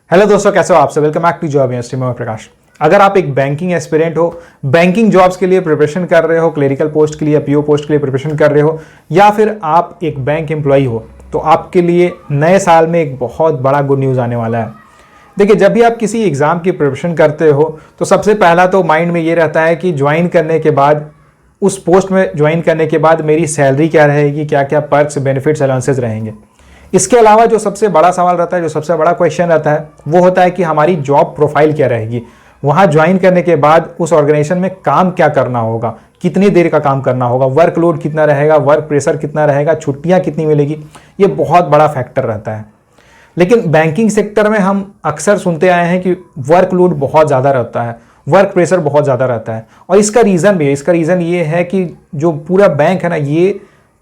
Hello दोस्तों, कैसे हो आप सब। Welcome back to job university में प्रकाश। अगर आप एक बैंकिंग एस्पिरेंट हो, बैंकिंग जॉब्स के लिए प्रिपरेशन कर रहे हो, क्लरिकल पोस्ट के लिए, पीओ पोस्ट के लिए प्रिपरेशन कर रहे हो, या फिर आप एक बैंक एम्प्लॉई हो, तो आपके लिए नए साल में एक बहुत बड़ा गुड न्यूज़ आने वाला है। देखिए, जब भी आप किसी एग्ज़ाम की प्रिपरेशन करते हो तो सबसे पहला तो माइंड में ये रहता है कि ज्वाइन करने के बाद, उस पोस्ट में ज्वाइन करने के बाद मेरी सैलरी क्या रहेगी, क्या क्या पर्क्स, बेनिफिट्स, अलाउंसेस रहेंगे। इसके अलावा जो सबसे बड़ा सवाल रहता है, जो सबसे बड़ा क्वेश्चन रहता है, वो होता है कि हमारी जॉब प्रोफाइल क्या रहेगी। वहाँ ज्वाइन करने के बाद उस ऑर्गेनाइजेशन में काम क्या करना होगा, कितनी देर का काम करना होगा, वर्कलोड कितना रहेगा, वर्क प्रेशर कितना रहेगा, छुट्टियाँ कितनी मिलेगी। ये बहुत बड़ा फैक्टर रहता है। लेकिन बैंकिंग सेक्टर में हम अक्सर सुनते आए हैं कि वर्कलोड बहुत ज़्यादा रहता है, वर्क प्रेशर बहुत ज़्यादा रहता है। और इसका रीज़न भी है। इसका रीज़न ये है कि जो पूरा बैंक है ना, ये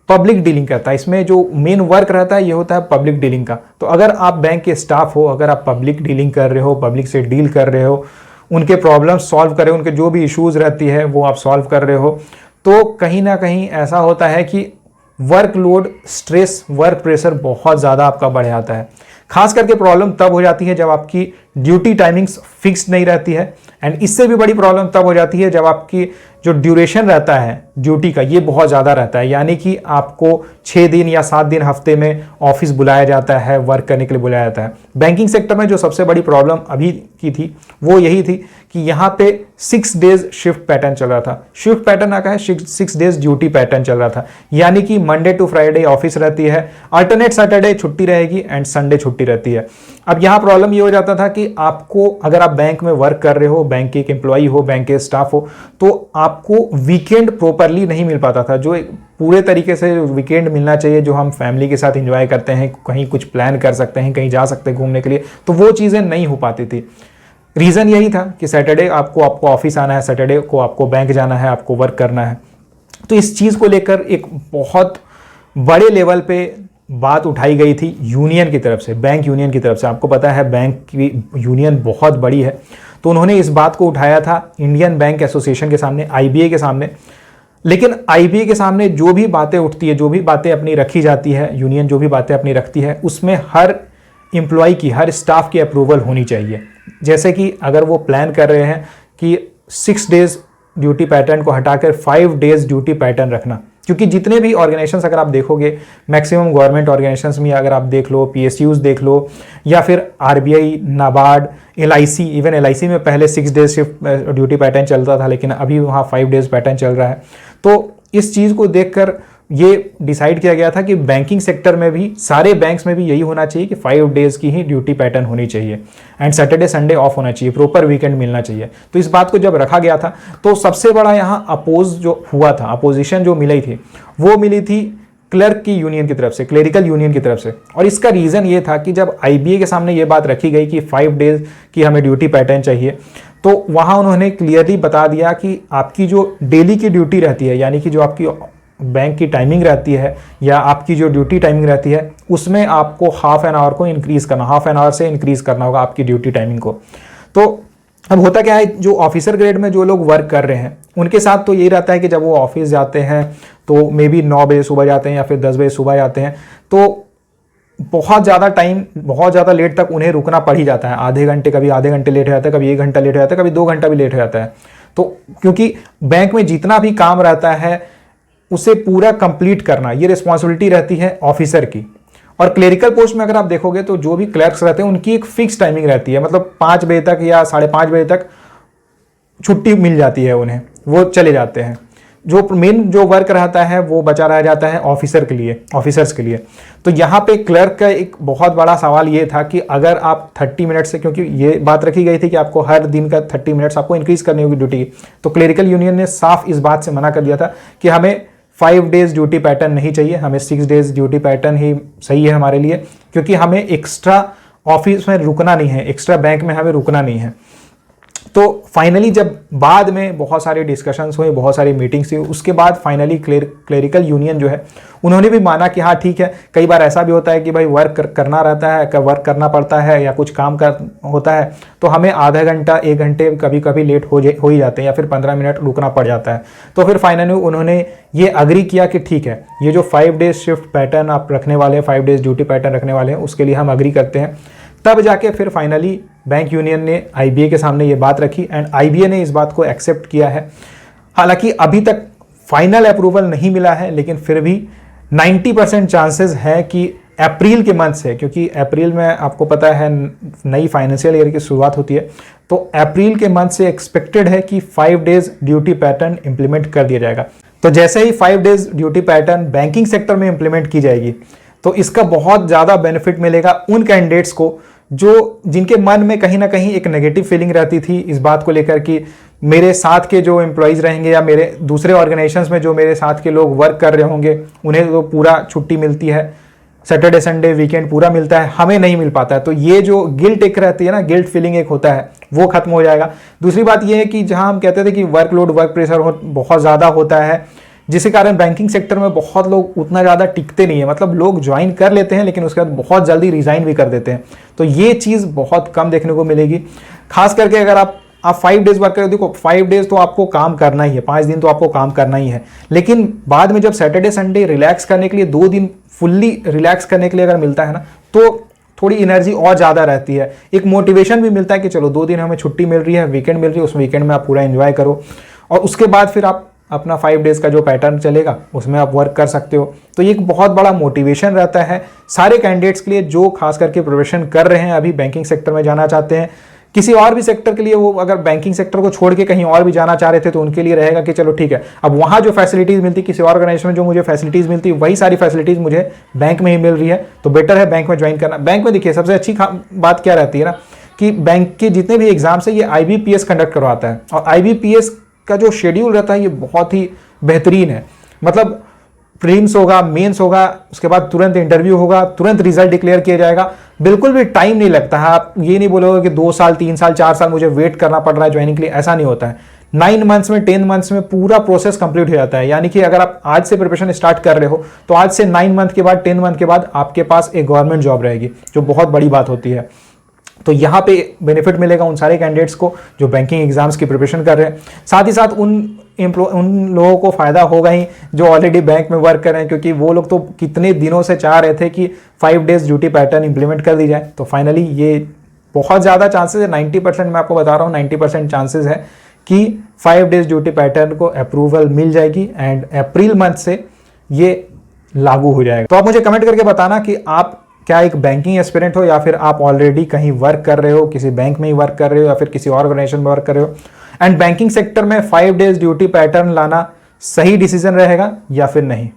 पब्लिक डीलिंग करता है। इसमें जो मेन वर्क रहता है ये होता है पब्लिक डीलिंग का। तो अगर आप बैंक के स्टाफ हो, अगर आप पब्लिक डीलिंग कर रहे हो, पब्लिक से डील कर रहे हो, उनके प्रॉब्लम सॉल्व कर रहे हो, उनके जो भी इश्यूज़ रहती है वो आप सॉल्व कर रहे हो, तो कहीं ना कहीं ऐसा होता है कि वर्कलोड, स्ट्रेस, वर्क प्रेशर बहुत ज़्यादा आपका बढ़ जाता है। खास करके प्रॉब्लम तब हो जाती है जब आपकी ड्यूटी टाइमिंग्स फिक्स नहीं रहती है। एंड इससे भी बड़ी प्रॉब्लम तब हो जाती है जब आपकी जो ड्यूरेशन रहता है ड्यूटी का, ये बहुत ज़्यादा रहता है। यानी कि आपको 6 दिन या 7 दिन हफ्ते में ऑफिस बुलाया जाता है, वर्क करने के लिए बुलाया जाता है। बैंकिंग सेक्टर में जो सबसे बड़ी प्रॉब्लम अभी की थी वो यही थी कि यहाँ पे 6 डेज शिफ्ट पैटर्न चल रहा था। शिफ्ट पैटर्न आ है 6 डेज ड्यूटी पैटर्न चल रहा था। यानी कि मंडे टू फ्राइडे ऑफिस रहती है, अल्टरनेट सैटरडे छुट्टी रहेगी एंड संडे छुट्टी रहती है। अब यहाँ प्रॉब्लम ये हो जाता था कि आपको, अगर आप बैंक में वर्क कर रहे हो, बैंक के एक एम्प्लॉई हो, बैंक के स्टाफ हो, तो आपको वीकेंड प्रॉपरली नहीं मिल पाता था। जो पूरे तरीके से वीकेंड मिलना चाहिए, जो हम फैमिली के साथ एंजॉय करते हैं, कहीं कुछ प्लान कर सकते हैं, कहीं जा सकते हैं घूमने के लिए, तो वो चीज़ें नहीं हो पाती थी। रीज़न यही था कि सैटरडे आपको ऑफिस आना है, सैटरडे को आपको बैंक जाना है, आपको वर्क करना है। तो इस चीज़ को लेकर एक बहुत बड़े लेवल पे बात उठाई गई थी यूनियन की तरफ से, बैंक यूनियन की तरफ से। आपको पता है बैंक की यूनियन बहुत बड़ी है, तो उन्होंने इस बात को उठाया था इंडियन बैंक एसोसिएशन के सामने, आईबीए के सामने। लेकिन आईबीए के सामने जो भी बातें उठती है, जो भी बातें अपनी रखी जाती है, यूनियन जो भी बातें अपनी रखती है, उसमें हर एम्प्लॉय की, हर स्टाफ की अप्रूवल होनी चाहिए। जैसे कि अगर वो प्लान कर रहे हैं कि 6 डेज ड्यूटी पैटर्न को हटाकर 5 डेज ड्यूटी पैटर्न रखना, क्योंकि जितने भी ऑर्गेनाइजेशंस अगर आप देखोगे, मैक्सिमम गवर्नमेंट ऑर्गेनाइजेशंस में अगर आप देख लो, पीएसयूज देख लो, या फिर RBI, NABARD, LIC, even LIC में पहले 6 डेज शिफ्ट ड्यूटी पैटर्न चलता था, लेकिन अभी वहाँ 5 डेज पैटर्न चल रहा है। तो इस चीज़ को देखकर ये डिसाइड किया गया था कि बैंकिंग सेक्टर में भी, सारे बैंक्स में भी यही होना चाहिए कि 5 डेज की ही ड्यूटी पैटर्न होनी चाहिए एंड सैटरडे संडे ऑफ होना चाहिए, प्रॉपर वीकेंड मिलना चाहिए। तो इस बात को जब रखा गया था, तो सबसे बड़ा यहाँ अपोज जो हुआ था, अपोजिशन जो मिली थी, वो मिली थी क्लर्क की यूनियन की तरफ से, क्लेरिकल यूनियन की तरफ से। और इसका रीज़न ये था कि जब आईबीए के सामने ये बात रखी गई कि 5 डेज की हमें ड्यूटी पैटर्न चाहिए, तो वहाँ उन्होंने क्लियरली बता दिया कि आपकी जो डेली की ड्यूटी रहती है, यानी कि जो आपकी बैंक की टाइमिंग रहती है या आपकी जो ड्यूटी टाइमिंग रहती है, उसमें आपको हाफ एन आवर को इंक्रीज़ करना, हाफ एन आवर से इंक्रीज़ करना होगा आपकी ड्यूटी टाइमिंग को। तो अब होता क्या है, जो ऑफिसर ग्रेड में जो लोग वर्क कर रहे हैं, उनके साथ तो यही रहता है कि जब वो ऑफिस जाते हैं तो मे बी 9 बजे सुबह जाते हैं या फिर 10 बजे सुबह जाते हैं, तो बहुत ज़्यादा टाइम, बहुत ज़्यादा लेट तक उन्हें रुकना पड़ ही जाता है। आधे घंटे, कभी आधे घंटे लेट हो जाता है, कभी 1 घंटा लेट हो जाता है, कभी 2 घंटा भी लेट हो जाता है। तो क्योंकि बैंक में जितना भी काम रहता है उसे पूरा कंप्लीट करना, ये रिस्पॉन्सिबिलिटी रहती है ऑफिसर की। और क्लेरिकल पोस्ट में अगर आप देखोगे तो जो भी क्लर्क्स रहते हैं उनकी एक फिक्स टाइमिंग रहती है, मतलब 5 बजे तक या 5:30 बजे तक छुट्टी मिल जाती है उन्हें, वो चले जाते हैं। जो मेन जो वर्क रहता है वो बचा रह जाता है ऑफिसर्स के लिए। तो यहाँ पे क्लर्क का एक बहुत बड़ा सवाल ये था कि अगर आप 30 मिनट से, क्योंकि ये बात रखी गई थी कि आपको हर दिन का 30 मिनट्स आपको इंक्रीज करनी होगी ड्यूटी, तो क्लेरिकल यूनियन ने साफ इस बात से मना कर दिया था कि हमें 5 डेज ड्यूटी पैटर्न नहीं चाहिए, हमें 6 डेज ड्यूटी पैटर्न ही सही है हमारे लिए, क्योंकि हमें एक्स्ट्रा ऑफिस में रुकना नहीं है, एक्स्ट्रा बैंक में हमें रुकना नहीं है। तो फाइनली जब बाद में बहुत सारे डिस्कशंस हुए, बहुत सारी मीटिंग्स हुई, उसके बाद फाइनली क्लेरिकल यूनियन जो है उन्होंने भी माना कि हाँ ठीक है, कई बार ऐसा भी होता है कि भाई वर्क करना रहता है, वर्क करना पड़ता है या कुछ काम होता है, तो हमें आधा घंटा, 1 घंटे कभी कभी लेट हो ही जाते हैं या फिर 15 मिनट रुकना पड़ जाता है। तो फिर फाइनली उन्होंने ये अग्री किया कि ठीक है, ये जो 5 डेज शिफ्ट पैटर्न आप रखने वाले हैं, 5 डेज ड्यूटी पैटर्न रखने वाले हैं, उसके लिए हम अग्री करते हैं। तब जाके फिर फाइनली बैंक यूनियन ने IBA के सामने ये बात रखी एंड IBA ने इस बात को एक्सेप्ट किया है। हालांकि अभी तक फाइनल अप्रूवल नहीं मिला है, लेकिन फिर भी 90% चांसेस है कि अप्रैल के मंथ से, क्योंकि अप्रैल में आपको पता है नई फाइनेंशियल ईयर की शुरुआत होती है, तो अप्रैल के मंथ से एक्सपेक्टेड है कि 5 डेज ड्यूटी पैटर्न इंप्लीमेंट कर दिया जाएगा। तो जैसे ही 5 days duty pattern banking sector में इंप्लीमेंट की जाएगी तो इसका बहुत ज़्यादा बेनिफिट मिलेगा उन कैंडिडेट्स को जो जिनके मन में कहीं ना कहीं एक नेगेटिव फीलिंग रहती थी इस बात को लेकर कि मेरे साथ के जो एम्प्लॉयज़ रहेंगे या मेरे दूसरे ऑर्गेनाइजेशंस में जो मेरे साथ के लोग वर्क कर रहे होंगे उन्हें तो पूरा छुट्टी मिलती है, सैटरडे संडे वीकेंड पूरा मिलता है, हमें नहीं मिल पाता है। तो ये जो गिल्ट एक रहती है ना, गिल्ट फीलिंग एक होता है, वो खत्म हो जाएगा। दूसरी बात ये है कि जहां हम कहते थे कि वर्कलोड वर्क प्रेशर बहुत ज़्यादा होता है, जिसके कारण बैंकिंग सेक्टर में बहुत लोग उतना ज़्यादा टिकते नहीं है, मतलब लोग ज्वाइन कर लेते हैं लेकिन उसके बाद बहुत जल्दी रिज़ाइन भी कर देते हैं। तो ये चीज़ बहुत कम देखने को मिलेगी, खास करके अगर आप 5 डेज वर्क करें। देखो 5 डेज तो आपको काम करना ही है, 5 दिन तो आपको काम करना ही है, लेकिन बाद में जब सैटरडे संडे रिलैक्स करने के लिए 2 दिन फुल्ली रिलैक्स करने के लिए अगर मिलता है ना, तो थोड़ी एनर्जी और ज़्यादा रहती है, एक मोटिवेशन भी मिलता है कि चलो 2 दिन हमें छुट्टी मिल रही है, वीकेंड मिल रही है, उस वीकेंड में आप पूरा एंजॉय करो और उसके बाद फिर आप अपना 5 डेज का जो पैटर्न चलेगा उसमें आप वर्क कर सकते हो। तो ये एक बहुत बड़ा मोटिवेशन रहता है सारे कैंडिडेट्स के लिए जो खास करके प्रिपरेशन कर रहे हैं, अभी बैंकिंग सेक्टर में जाना चाहते हैं। किसी और भी सेक्टर के लिए वो अगर बैंकिंग सेक्टर को छोड़ के कहीं और भी जाना चाह रहे थे तो उनके लिए रहेगा कि चलो ठीक है, अब वहाँ जो फैसिलिटीज़ मिलती किसी ऑर्गेनाइजेशन में जो मुझे फैसिलिटीज़ मिलती वही सारी फैसिलिटीज़ मुझे बैंक में ही मिल रही है, तो बेटर है बैंक में ज्वाइन करना। बैंक में देखिए सबसे अच्छी बात क्या रहती है ना कि बैंक के जितने भी एग्जाम्स है ये IBPS कंडक्ट करवाता है और IBPS का जो शेड्यूल रहता है ये बहुत ही बेहतरीन है। मतलब प्रीलिम्स होगा, मेंस होगा, उसके बाद तुरंत इंटरव्यू होगा, तुरंत रिजल्ट डिक्लेयर किया जाएगा, बिल्कुल भी टाइम नहीं लगता है। आप ये नहीं बोलोगे कि 2 साल 3 साल 4 साल मुझे वेट करना पड़ रहा है ज्वाइनिंग के लिए, ऐसा नहीं होता है। 9 मंथ्स में 10 मंथ्स में पूरा प्रोसेस कंप्लीट हो जाता है। यानी कि अगर आप आज से प्रिपरेशन स्टार्ट कर रहे हो तो आज से 9 मंथ के बाद 10 मंथ के बाद आपके पास एक गवर्नमेंट जॉब रहेगी, जो बहुत बड़ी बात होती है। तो यहाँ पे बेनिफिट मिलेगा उन सारे कैंडिडेट्स को जो बैंकिंग एग्जाम्स की प्रिपरेशन कर रहे हैं, साथ ही साथ उन लोगों को फ़ायदा होगा ही जो ऑलरेडी बैंक में वर्क कर रहे हैं, क्योंकि वो लोग तो कितने दिनों से चाह रहे थे कि 5 डेज ड्यूटी पैटर्न इंप्लीमेंट कर दी जाए। तो फाइनली ये बहुत ज़्यादा चांसेस है, 90% मैं आपको बता रहा हूँ 90% चांसेस है कि 5 डेज ड्यूटी पैटर्न को अप्रूवल मिल जाएगी एंड अप्रैल मंथ से ये लागू हो जाएगा। तो आप मुझे कमेंट करके बताना कि आप क्या एक बैंकिंग एस्पिरेंट हो या फिर आप ऑलरेडी कहीं वर्क कर रहे हो, किसी बैंक में ही वर्क कर रहे हो या फिर किसी ऑर्गेनाइजेशन में वर्क कर रहे हो, एंड बैंकिंग सेक्टर में 5 डेज ड्यूटी पैटर्न लाना सही डिसीजन रहेगा या फिर नहीं।